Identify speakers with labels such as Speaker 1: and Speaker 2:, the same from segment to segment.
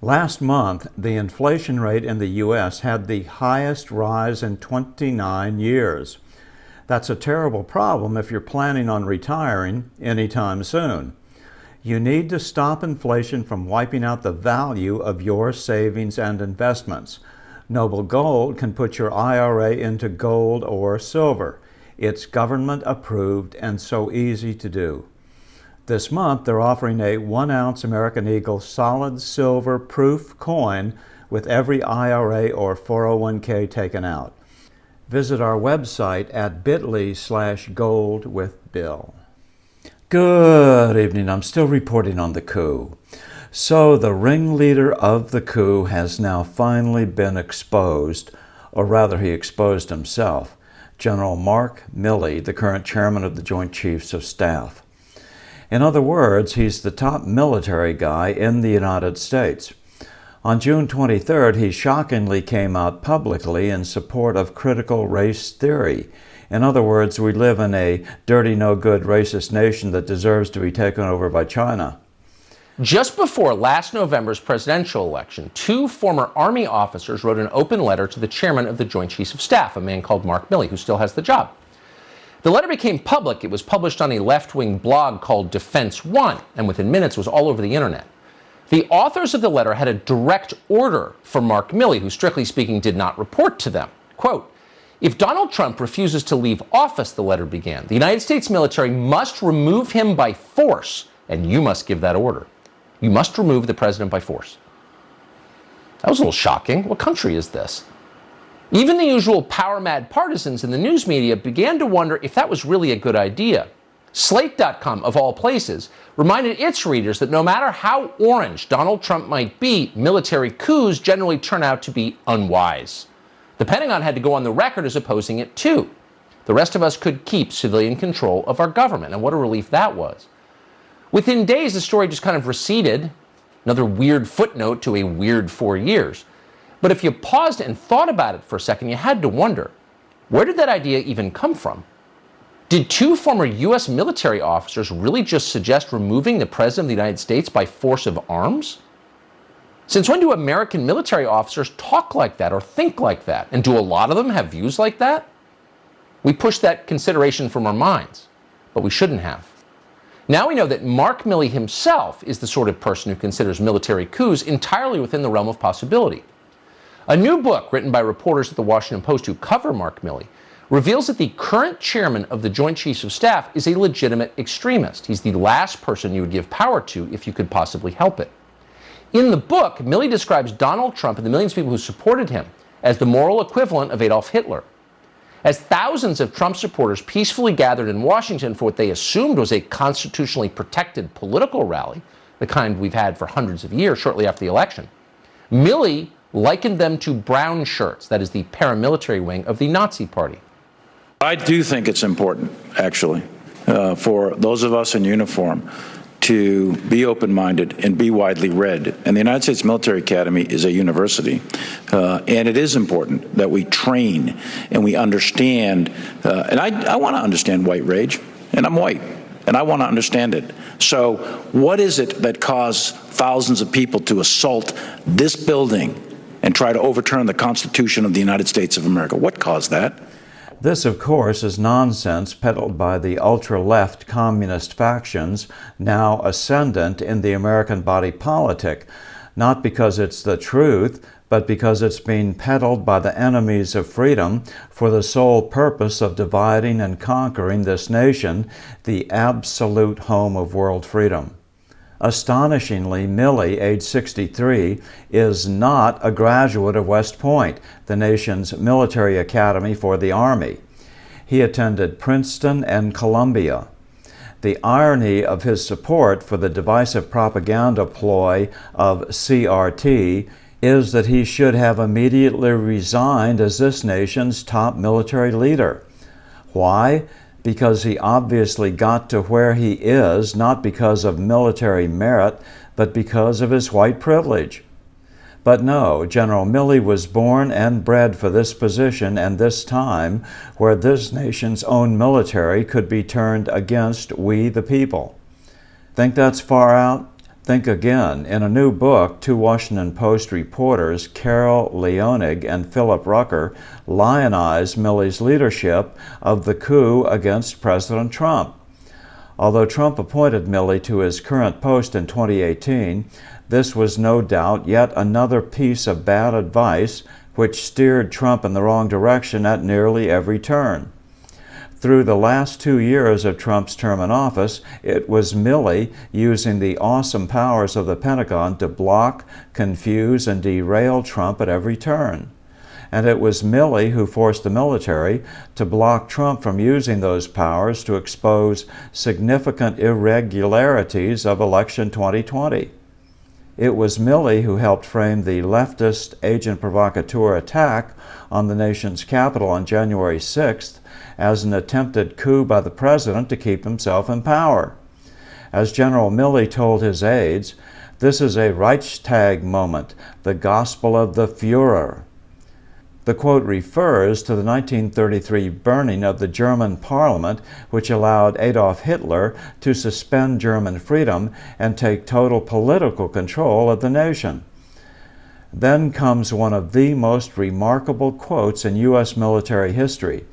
Speaker 1: Last month, the inflation rate in the U.S. had the highest rise in 29 years. That's a terrible problem if you're planning on retiring anytime soon. You need to stop inflation from wiping out the value of your savings and investments. Noble Gold can put your IRA into gold or silver. It's government approved and so easy to do. This month, they're offering a 1-ounce American Eagle solid silver proof coin with every IRA or 401k taken out. Visit our website at bit.ly/goldwithbill. Good evening. I'm still reporting on the coup. So the ringleader of the coup has now finally been exposed, or rather he exposed himself, General Mark Milley, the current chairman of the Joint Chiefs of Staff. In other words, he's the top military guy in the United States. On June 23rd, he shockingly came out publicly in support of critical race theory. In other words, we live in a dirty, no-good racist nation that deserves to be taken over by China.
Speaker 2: Just before last November's presidential election, two former Army officers wrote an open letter to the chairman of the Joint Chiefs of Staff, a man called Mark Milley, who still has the job. The letter became public. It was published on a left-wing blog called Defense One, and within minutes was all over the internet. The authors of the letter had a direct order from Mark Milley, who strictly speaking did not report to them. Quote, "If Donald Trump refuses to leave office," the letter began, "the United States military must remove him by force, and you must give that order. You must remove the president by force." That was a little shocking. What country is this? Even the usual power-mad partisans in the news media began to wonder if that was really a good idea. Slate.com, of all places, reminded its readers that no matter how orange Donald Trump might be, military coups generally turn out to be unwise. The Pentagon had to go on the record as opposing it too. The rest of us could keep civilian control of our government, and what a relief that was. Within days, the story just kind of receded, another weird footnote to a weird 4 years. But if you paused and thought about it for a second, you had to wonder, where did that idea even come from? Did two former U.S. military officers really just suggest removing the President of the United States by force of arms? Since when do American military officers talk like that or think like that? And do a lot of them have views like that? We push that consideration from our minds, but we shouldn't have. Now we know that Mark Milley himself is the sort of person who considers military coups entirely within the realm of possibility. A new book written by reporters at the Washington Post who cover Mark Milley reveals that the current chairman of the Joint Chiefs of Staff is a legitimate extremist. He's the last person you would give power to if you could possibly help it. In the book, Milley describes Donald Trump and the millions of people who supported him as the moral equivalent of Adolf Hitler. As thousands of Trump supporters peacefully gathered in Washington for what they assumed was a constitutionally protected political rally, the kind we've had for hundreds of years shortly after the election, Milley likened them to brown shirts, that is the paramilitary wing of the Nazi Party.
Speaker 3: I do think it's important, actually, for those of us in uniform to be open-minded and be widely read. And the United States Military Academy is a university, and it is important that we train and we understand, and I want to understand white rage, and I'm white, and I want to understand it. So what is it that caused thousands of people to assault this building and try to overturn the Constitution of the United States of America? What caused that?
Speaker 1: This, of course, is nonsense peddled by the ultra-left communist factions now ascendant in the American body politic, not because it's the truth, but because it's being peddled by the enemies of freedom for the sole purpose of dividing and conquering this nation, the absolute home of world freedom. Astonishingly, Milley, age 63, is not a graduate of West Point, the nation's military academy for the Army. He attended Princeton and Columbia. The irony of his support for the divisive propaganda ploy of CRT is that he should have immediately resigned as this nation's top military leader. Why? Because he obviously got to where he is, not because of military merit, but because of his white privilege. But no, General Milley was born and bred for this position and this time where this nation's own military could be turned against we the people. Think that's far out? Think again. In a new book, two Washington Post reporters, Carol Leonig and Philip Rucker, lionize Milley's leadership of the coup against President Trump. Although Trump appointed Milley to his current post in 2018, this was no doubt yet another piece of bad advice which steered Trump in the wrong direction at nearly every turn. Through the last 2 years of Trump's term in office, it was Milley using the awesome powers of the Pentagon to block, confuse, and derail Trump at every turn. And it was Milley who forced the military to block Trump from using those powers to expose significant irregularities of election 2020. It was Milley who helped frame the leftist agent provocateur attack on the nation's capital on January 6th as an attempted coup by the president to keep himself in power. As General Milley told his aides, "This is a Reichstag moment, the gospel of the Führer." The quote refers to the 1933 burning of the German parliament, which allowed Adolf Hitler to suspend German freedom and take total political control of the nation. Then comes one of the most remarkable quotes in U.S. military history.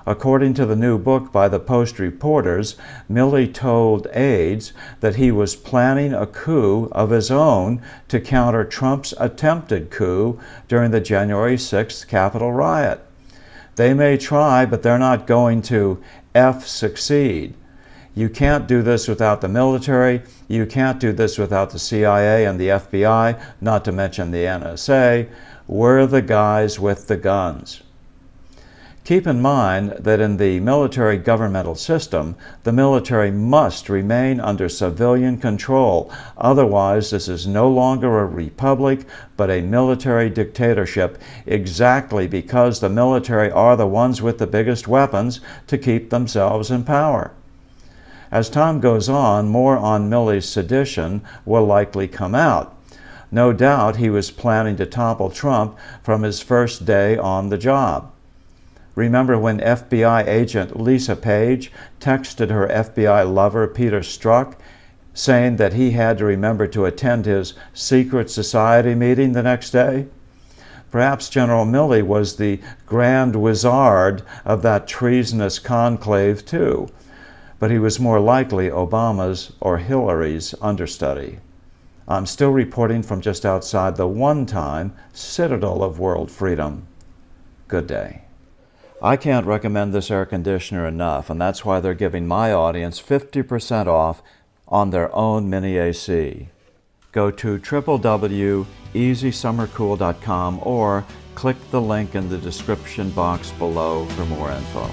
Speaker 1: According to the new book by the Post reporters, Milley told aides that he was planning a coup of his own to counter Trump's attempted coup during the January 6th Capitol riot. They may try, but they're not going to succeed. You can't do this without the military. You can't do this without the CIA and the FBI, not to mention the NSA. We're the guys with the guns. Keep in mind that in the military governmental system, the military must remain under civilian control. Otherwise, this is no longer a republic, but a military dictatorship, exactly because the military are the ones with the biggest weapons to keep themselves in power. As time goes on, more on Milley's sedition will likely come out. No doubt he was planning to topple Trump from his first day on the job. Remember when FBI agent Lisa Page texted her FBI lover Peter Strzok, saying that he had to remember to attend his secret society meeting the next day? Perhaps General Milley was the grand wizard of that treasonous conclave too, but he was more likely Obama's or Hillary's understudy. I'm still reporting from just outside the one-time citadel of world freedom. Good day. I can't recommend this air conditioner enough, and that's why they're giving my audience 50% off on their own mini AC. Go to www.easysummercool.com or click the link in the description box below for more info.